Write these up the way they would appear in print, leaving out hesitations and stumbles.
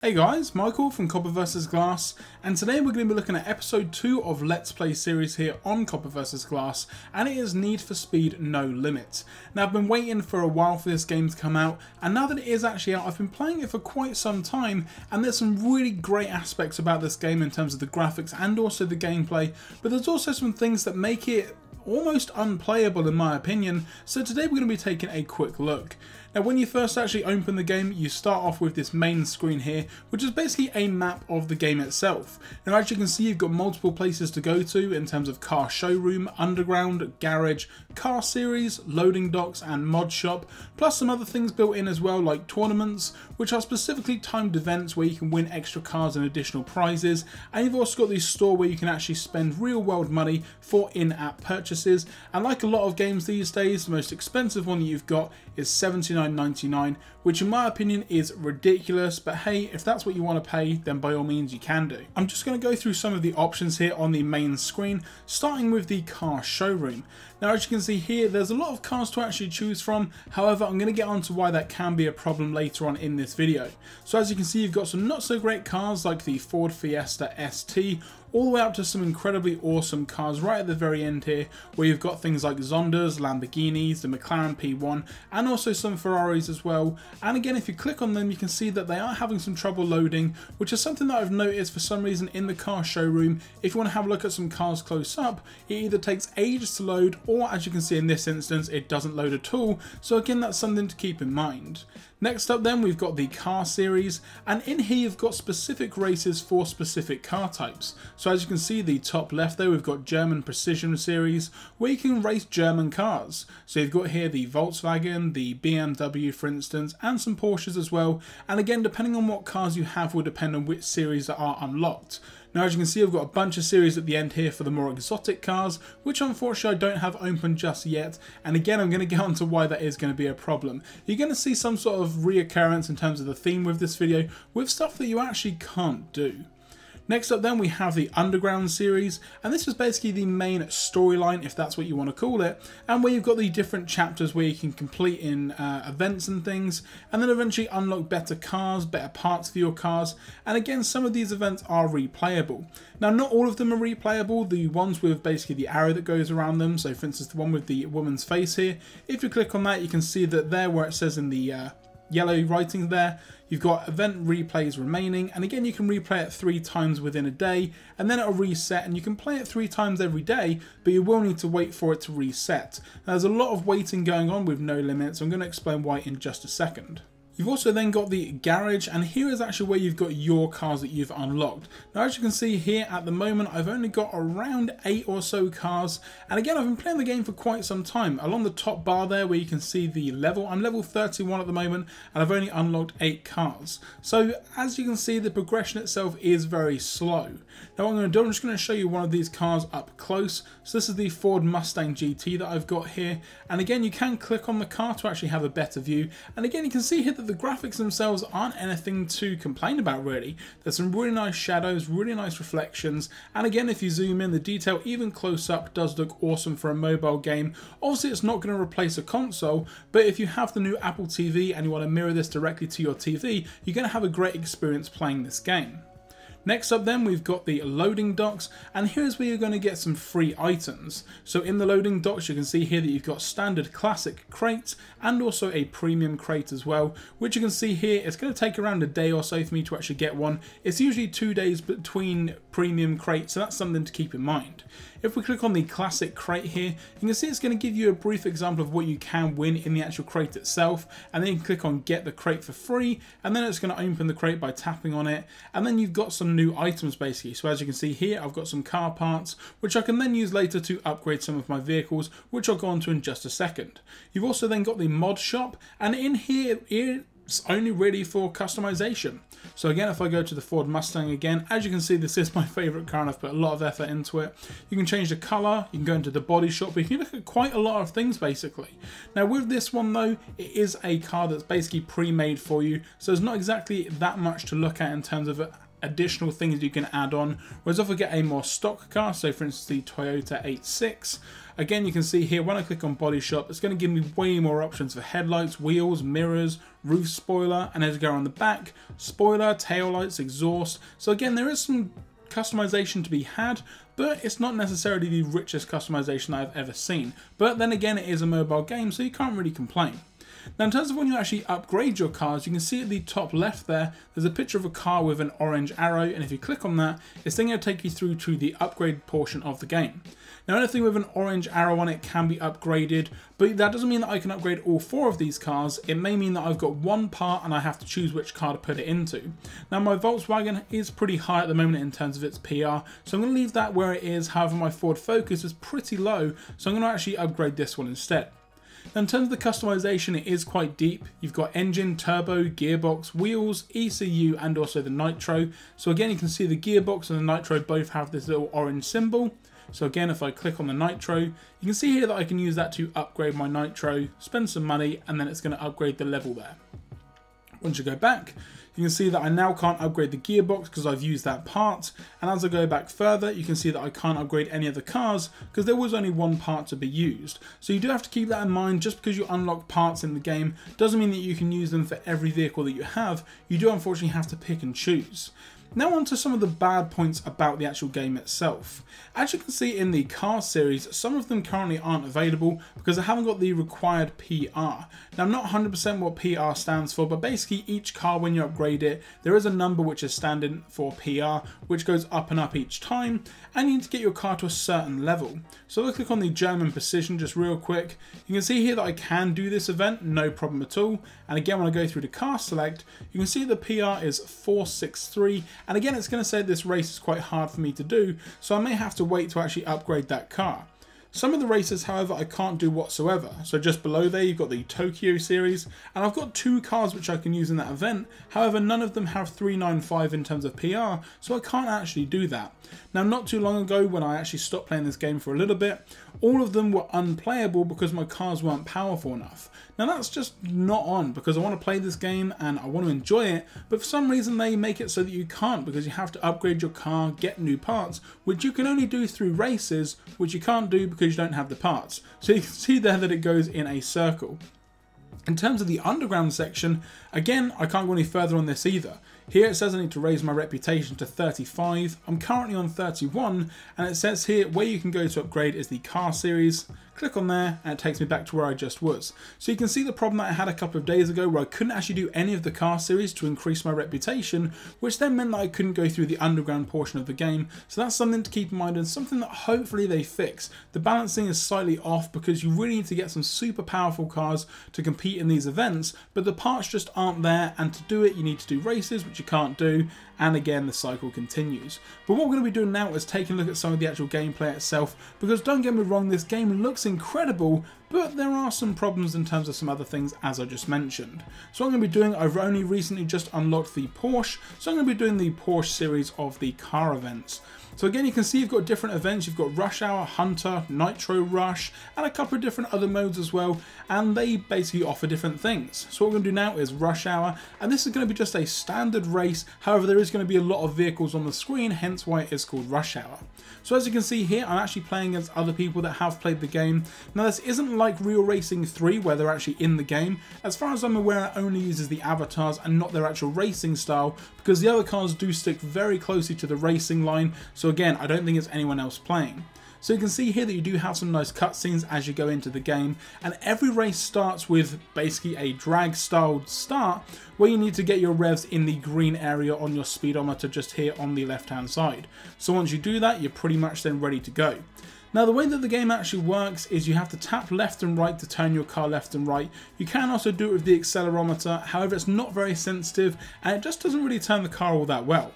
Hey guys, Michael from Copper vs Glass, and today we're going to be looking at episode 2 of Let's Play series here on Copper vs Glass, and it is Need for Speed No Limits. Now I've been waiting for a while for this game to come out, and now that it is actually out, I've been playing it for quite some time, and there's some really great aspects about this game in terms of the graphics and also the gameplay, but there's also some things that make it almost unplayable in my opinion, so today we're going to be taking a quick look. Now when you first actually open the game, you start off with this main screen here, which is basically a map of the game itself. Now as you can see, you've got multiple places to go to in terms of car showroom, underground, garage, car series, loading docks and mod shop, plus some other things built in as well like tournaments, which are specifically timed events where you can win extra cars and additional prizes, and you've also got this store where you can actually spend real world money for in-app purchases, and like a lot of games these days, the most expensive one that you've got is $79.99, which in my opinion is ridiculous, but hey, if that's what you want to pay, then by all means you can do. I'm just going to go through some of the options here on the main screen, starting with the car showroom. Now as you can see here, there's a lot of cars to actually choose from, however I'm going to get on to why that can be a problem later on in this video. So as you can see, you've got some not so great cars like the Ford Fiesta ST, all the way up to some incredibly awesome cars right at the very end here, where you've got things like Zondas, Lamborghinis, the McLaren P1, and also some Ferraris as well. And again, if you click on them, you can see that they are having some trouble loading, which is something that I've noticed for some reason in the car showroom. If you want to have a look at some cars close up, it either takes ages to load, or as you can see in this instance, it doesn't load at all. So again, that's something to keep in mind. Next up then, we've got the car series, and in here you've got specific races for specific car types. So as you can see, the top left there, we've got German Precision Series, where you can race German cars. So you've got here the Volkswagen, the BMW for instance, and some Porsches as well. And again, depending on what cars you have will depend on which series that are unlocked. Now as you can see, I've got a bunch of series at the end here for the more exotic cars, which unfortunately I don't have open just yet, and again I'm going to get onto why that is going to be a problem. You're going to see some sort of reoccurrence in terms of the theme with this video, with stuff that you actually can't do. Next up then, we have the Underground series, and this is basically the main storyline, if that's what you want to call it, and where you've got the different chapters where you can complete in events and things, and then eventually unlock better cars, better parts for your cars, and again some of these events are replayable. Now not all of them are replayable, the ones with basically the arrow that goes around them, so for instance the one with the woman's face here, if you click on that you can see that there where it says in the yellow writing there, you've got event replays remaining, and again you can replay it 3 times within a day, and then it'll reset, and you can play it 3 times every day, but you will need to wait for it to reset. Now, there's a lot of waiting going on with No Limits, so I'm going to explain why in just a second. You've also then got the garage, and here is actually where you've got your cars that you've unlocked. Now as you can see here at the moment, I've only got around 8 or so cars, and again I've been playing the game for quite some time. Along the top bar there where you can see the level, I'm level 31 at the moment, and I've only unlocked 8 cars. So as you can see, the progression itself is very slow. Now what I'm going to do, I'm just going to show you one of these cars up close. So this is the Ford Mustang GT that I've got here, and again you can click on the car to actually have a better view, and again you can see here that the graphics themselves aren't anything to complain about really. There's some really nice shadows, really nice reflections, and again if you zoom in, the detail even close up does look awesome for a mobile game. Obviously it's not going to replace a console, but if you have the new Apple TV and you want to mirror this directly to your TV, you're going to have a great experience playing this game. Next up then, we've got the loading docks, and here's where you're going to get some free items. So in the loading docks you can see here that you've got standard classic crates and also a premium crate as well, which you can see here it's going to take around a day or so for me to actually get one. It's usually 2 days between premium crates, so that's something to keep in mind. If we click on the classic crate here, you can see it's going to give you a brief example of what you can win in the actual crate itself, and then you can click on get the crate for free, and then it's going to open the crate by tapping on it, and then you've got some new items basically. So as you can see here, I've got some car parts which I can then use later to upgrade some of my vehicles, which I'll go on to in just a second. You've also then got the mod shop, and in here it's only really for customization. So again, if I go to the Ford Mustang again, as you can see, this is my favorite car and I've put a lot of effort into it. You can change the color, you can go into the body shop, but you can look at quite a lot of things basically. Now with this one though, it is a car that's basically pre-made for you, so there's not exactly that much to look at in terms of additional things you can add on. Whereas if I get a more stock car, so for instance the Toyota 86, Again, you can see here when I click on body shop, it's going to give me way more options for headlights, wheels, mirrors, roof spoiler, and as you go on the back, spoiler, tail lights, exhaust. So again, there is some customization to be had, but it's not necessarily the richest customization I've ever seen. But then again, it is a mobile game, so you can't really complain. Now in terms of when you actually upgrade your cars, you can see at the top left there's a picture of a car with an orange arrow, and if you click on that, it's then going to take you through to the upgrade portion of the game. Now anything with an orange arrow on it can be upgraded, but that doesn't mean that I can upgrade all 4 of these cars. It may mean that I've got one part and I have to choose which car to put it into. Now my Volkswagen is pretty high at the moment in terms of its PR, so I'm going to leave that where it is. However, my Ford Focus is pretty low, so I'm going to actually upgrade this one instead. Now in terms of the customization, it is quite deep. You've got engine, turbo, gearbox, wheels, ECU, and also the nitro. So again, you can see the gearbox and the nitro both have this little orange symbol. So again, if I click on the nitro, you can see here that I can use that to upgrade my nitro, spend some money, and then it's going to upgrade the level there. Once you go back, you can see that I now can't upgrade the gearbox because I've used that part, and as I go back further, you can see that I can't upgrade any of the cars because there was only one part to be used. So you do have to keep that in mind. Just because you unlock parts in the game doesn't mean that you can use them for every vehicle that you have. You do unfortunately have to pick and choose. Now on to some of the bad points about the actual game itself. As you can see in the car series, some of them currently aren't available because I haven't got the required PR. Now I'm not 100% what PR stands for, but basically each car when you upgrade it, there is a number which is standing for PR, which goes up and up each time, and you need to get your car to a certain level. So if I click on the German Precision just real quick, you can see here that I can do this event, no problem at all. And again, when I go through the car select, you can see the PR is 463. And again, it's going to say this race is quite hard for me to do, so I may have to wait to actually upgrade that car. Some of the races, however, I can't do whatsoever. So just below there, you've got the Tokyo series, and I've got 2 cars which I can use in that event. However, none of them have 395 in terms of PR, so I can't actually do that. Now, not too long ago, when I actually stopped playing this game for a little bit, all of them were unplayable because my cars weren't powerful enough. Now, that's just not on, because I want to play this game and I want to enjoy it, but for some reason they make it so that you can't, because you have to upgrade your car, get new parts, which you can only do through races, which you can't do because you don't have the parts. So you can see there that it goes in a circle. In terms of the underground section, again, I can't go any further on this either. Here it says I need to raise my reputation to 35. I'm currently on 31, and it says here where you can go to upgrade is the car series. Click on there and it takes me back to where I just was. So you can see the problem that I had a couple of days ago where I couldn't actually do any of the car series to increase my reputation, which then meant that I couldn't go through the underground portion of the game. So that's something to keep in mind and something that hopefully they fix. The balancing is slightly off because you really need to get some super powerful cars to compete in these events, but the parts just aren't there, and to do it you need to do races, which you can't do, and again the cycle continues. But what we're going to be doing now is taking a look at some of the actual gameplay itself, because don't get me wrong, this game looks incredible, but there are some problems in terms of some other things as I just mentioned. So what I'm going to be doing, I've only recently just unlocked the Porsche, so I'm going to be doing the Porsche series of the car events. So again, you can see you've got different events. You've got Rush Hour, Hunter, Nitro Rush, and a couple of different other modes as well, and they basically offer different things. So what we're going to do now is Rush Hour, and this is going to be just a standard race. However, there is going to be a lot of vehicles on the screen, hence why it is called Rush Hour. So as you can see here, I'm actually playing against other people that have played the game. Now this isn't like Real Racing 3 where they're actually in the game. As far as I'm aware, it only uses the avatars and not their actual racing style, because the other cars do stick very closely to the racing line. So again, I don't think it's anyone else playing. So you can see here that you do have some nice cutscenes as you go into the game, and every race starts with basically a drag styled start where you need to get your revs in the green area on your speedometer just here on the left hand side. So once you do that, you're pretty much then ready to go. Now the way that the game actually works is you have to tap left and right to turn your car left and right. You can also do it with the accelerometer, however it's not very sensitive and it just doesn't really turn the car all that well.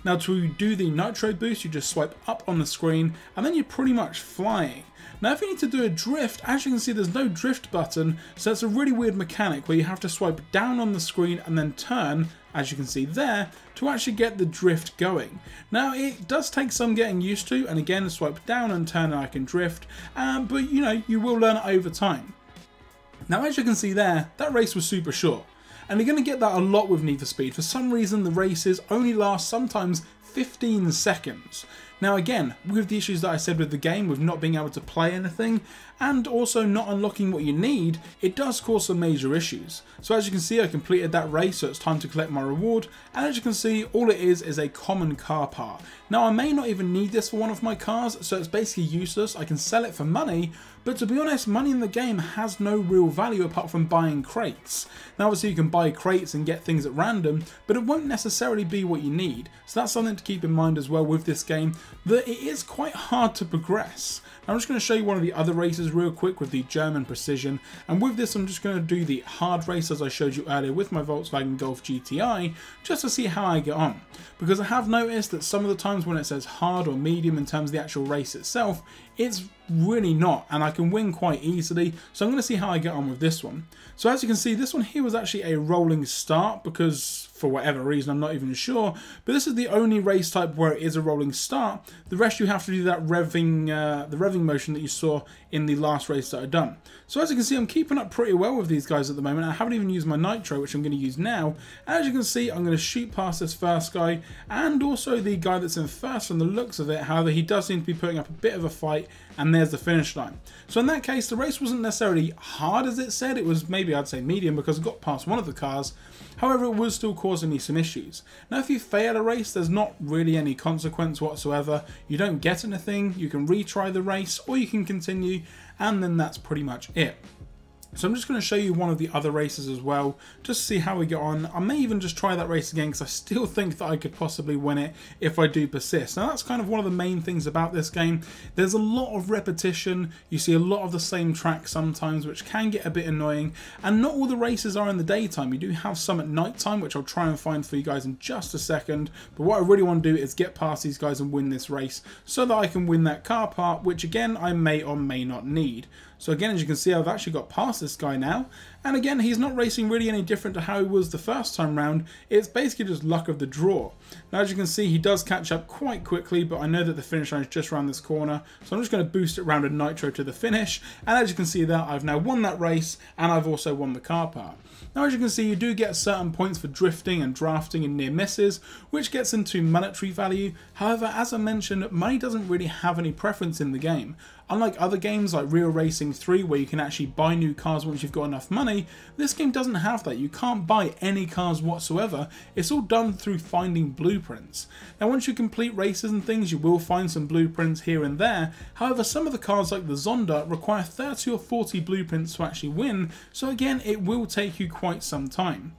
Now to do the nitro boost, you just swipe up on the screen and then you're pretty much flying. Now if you need to do a drift, as you can see there's no drift button, so it's a really weird mechanic where you have to swipe down on the screen and then turn, as you can see there, to actually get the drift going. Now it does take some getting used to, and again swipe down and turn and I can drift, but you know, you will learn it over time. Now as you can see there, that race was super short. And you're going to get that a lot with Need for Speed. For some reason, the races only last sometimes 15 seconds. Now again, with the issues that I said with the game, with not being able to play anything, and also not unlocking what you need, it does cause some major issues. So as you can see, I completed that race, so it's time to collect my reward, and as you can see, all it is a common car part. Now I may not even need this for one of my cars, so it's basically useless. I can sell it for money, but to be honest, money in the game has no real value apart from buying crates. Now obviously you can buy crates and get things at random, but it won't necessarily be what you need. So that's something to keep in mind as well with this game, that it is quite hard to progress. Now I'm just going to show you one of the other races real quick with the German Precision, and with this I'm just going to do the hard race as I showed you earlier with my Volkswagen Golf GTI, just to see how I get on. Because I have noticed that some of the times when it says hard or medium in terms of the actual race itself, it's really not, and I can win quite easily, so I'm going to see how I get on with this one. So as you can see, this one here was actually a rolling start because for whatever reason, I'm not even sure, but this is the only race type where it is a rolling start. The rest you have to do that revving, the revving motion that you saw in the last race that I've done. So as you can see, I'm keeping up pretty well with these guys at the moment. I haven't even used my nitro, which I'm going to use now. As you can see, I'm going to shoot past this first guy and also the guy that's in first from the looks of it. However, he does seem to be putting up a bit of a fight, and there's the finish line. So in that case, the race wasn't necessarily hard as it said. It was maybe, I'd say, medium because I got past one of the cars. However, it was still causing me some issues. Now, if you fail a race, there's not really any consequence whatsoever. You don't get anything. You can retry the race or you can continue, and then that's pretty much it. So I'm just going to show you one of the other races as well, just to see how we get on. I may even just try that race again because I still think that I could possibly win it if I do persist. Now that's kind of one of the main things about this game. There's a lot of repetition, you see a lot of the same track sometimes, which can get a bit annoying, and not all the races are in the daytime. You do have some at night time, which I'll try and find for you guys in just a second, but what I really want to do is get past these guys and win this race so that I can win that car part, which again I may or may not need. So again, as you can see, I've actually got past this guy now. And again, he's not racing really any different to how he was the first time round. It's basically just luck of the draw. Now, as you can see, he does catch up quite quickly, but I know that the finish line is just around this corner. So I'm just going to boost it round a nitro to the finish. And as you can see there, I've now won that race, and I've also won the car part. Now, as you can see, you do get certain points for drifting and drafting and near misses, which gets into monetary value. However, as I mentioned, money doesn't really have any preference in the game. Unlike other games like Real Racing 3, where you can actually buy new cars once you've got enough money, this game doesn't have that. You can't buy any cars whatsoever. It's all done through finding blueprints. Now, once you complete races and things, you will find some blueprints here and there. However, some of the cars like the Zonda require 30 or 40 blueprints to actually win, so again, it will take you quite some time.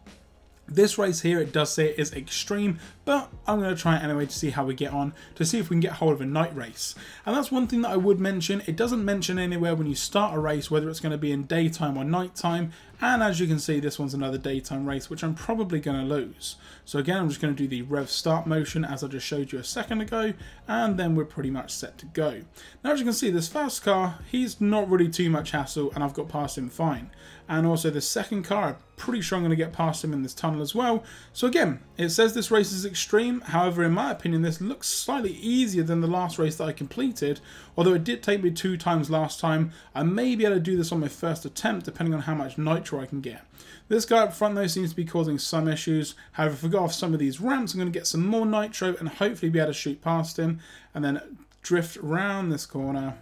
This race here, it does say it is extreme, but I'm going to try it anyway to see how we get on, to see if we can get hold of a night race. And that's one thing that I would mention. It doesn't mention anywhere when you start a race whether it's going to be in daytime or nighttime, and as you can see, this one's another daytime race, which I'm probably going to lose. So again, I'm just going to do the rev start motion as I just showed you a second ago, and then we're pretty much set to go. Now, as you can see, this first car, he's not really too much hassle, and I've got past him fine. And also the second car, I'm pretty sure I'm going to get past him in this tunnel as well. So again, it says this race is extreme. However, in my opinion, this looks slightly easier than the last race that I completed. Although it did take me 2 times last time, I may be able to do this on my first attempt, depending on how much nitro I can get. This guy up front though seems to be causing some issues. However, if I go off some of these ramps, I'm going to get some more nitro and hopefully be able to shoot past him and then drift around this corner.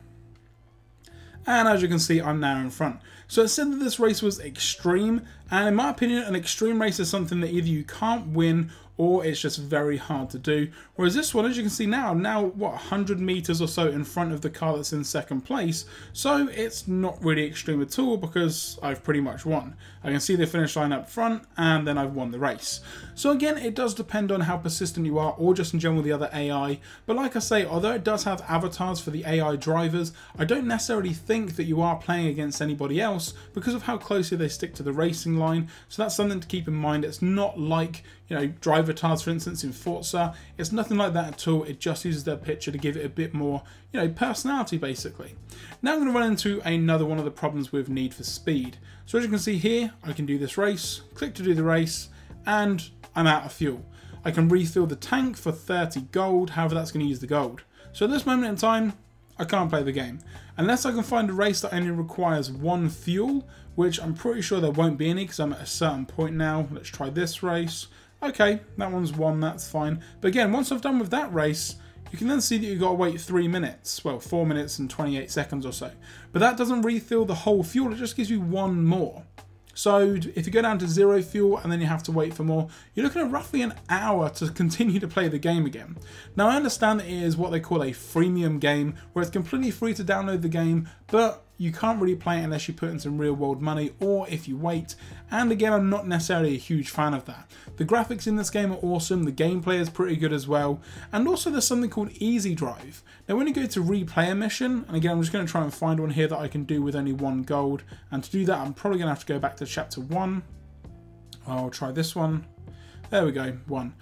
And as you can see, I'm now in front. So it said that this race was extreme, and in my opinion, an extreme race is something that either you can't win or it's just very hard to do. Whereas this one, as you can see now, what, 100 meters or so in front of the car that's in second place. So it's not really extreme at all because I've pretty much won. I can see the finish line up front and then I've won the race. So again, it does depend on how persistent you are or just in general the other AI. But like I say, although it does have avatars for the AI drivers, I don't necessarily think that you are playing against anybody else because of how closely they stick to the racing line. So that's something to keep in mind. It's not like, you know, drivatars, for instance, in Forza. It's nothing like that at all. It just uses their picture to give it a bit more, you know, personality, basically. Now I'm going to run into another one of the problems with Need for Speed. So as you can see here, I can do this race, click to do the race, and I'm out of fuel. I can refill the tank for 30 gold, however that's going to use the gold. So at this moment in time, I can't play the game. Unless I can find a race that only requires 1 fuel, which I'm pretty sure there won't be any because I'm at a certain point now. Let's try this race. Okay, that one's 1, that's fine. But again, once I've done with that race, you can then see that you've got to wait 3 minutes, well 4 minutes and 28 seconds or so. But that doesn't refill the whole fuel, it just gives you one more. So if you go down to 0 fuel and then you have to wait for more, you're looking at roughly an hour to continue to play the game again. Now I understand that it is what they call a freemium game, where it's completely free to download the game, but you can't really play it unless you put in some real world money or if you wait. And again, I'm not necessarily a huge fan of that. The graphics in this game are awesome, the gameplay is pretty good as well, and also there's something called Easy Drive. Now when you go to replay a mission, and again I'm just going to try and find one here that I can do with only 1 gold, and to do that I'm probably going to have to go back to chapter 1. I'll try this one. There we go, 1.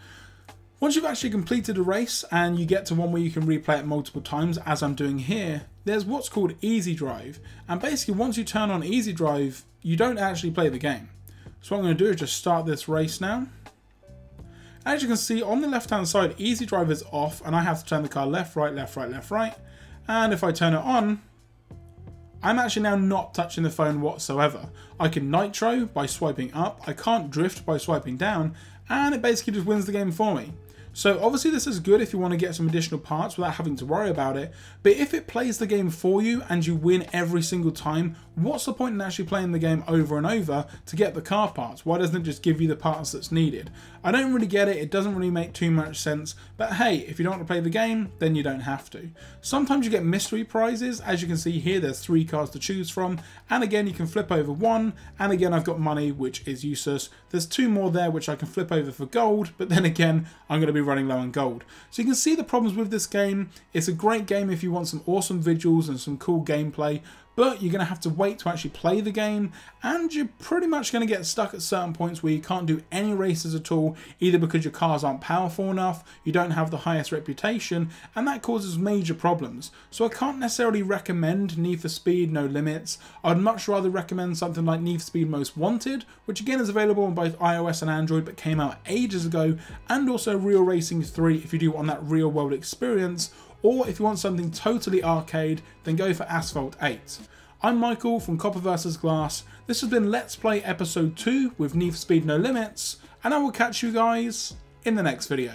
Once you've actually completed a race and you get to one where you can replay it multiple times, as I'm doing here, there's what's called Easy Drive. And basically once you turn on Easy Drive, you don't actually play the game. So what I'm going to do is just start this race now. As you can see on the left hand side, Easy Drive is off and I have to turn the car left, right, left, right, left, right. And if I turn it on, I'm actually now not touching the phone whatsoever. I can nitro by swiping up, I can't drift by swiping down, and it basically just wins the game for me. So obviously this is good if you want to get some additional parts without having to worry about it, but if it plays the game for you and you win every single time, what's the point in actually playing the game over and over to get the car parts? Why doesn't it just give you the parts that's needed? I don't really get it, it doesn't really make too much sense, but hey, if you don't want to play the game, then you don't have to. Sometimes you get mystery prizes, as you can see here there's 3 cars to choose from, and again you can flip over 1, and again I've got money which is useless. There's 2 more there which I can flip over for gold, but then again I'm going to be running low on gold. So you can see the problems with this game. It's a great game if you want some awesome visuals and some cool gameplay, but you're going to have to wait to actually play the game, and you're pretty much going to get stuck at certain points where you can't do any races at all, either because your cars aren't powerful enough, you don't have the highest reputation, and that causes major problems. So I can't necessarily recommend Need for Speed No Limits. I'd much rather recommend something like Need for Speed Most Wanted, which again is available on both iOS and Android but came out ages ago, and also Real Racing 3 if you do want that real world experience. Or if you want something totally arcade, then go for Asphalt 8. I'm Michael from Copper vs Glass. This has been Let's Play Episode 2 with Need for Speed No Limits, and I will catch you guys in the next video.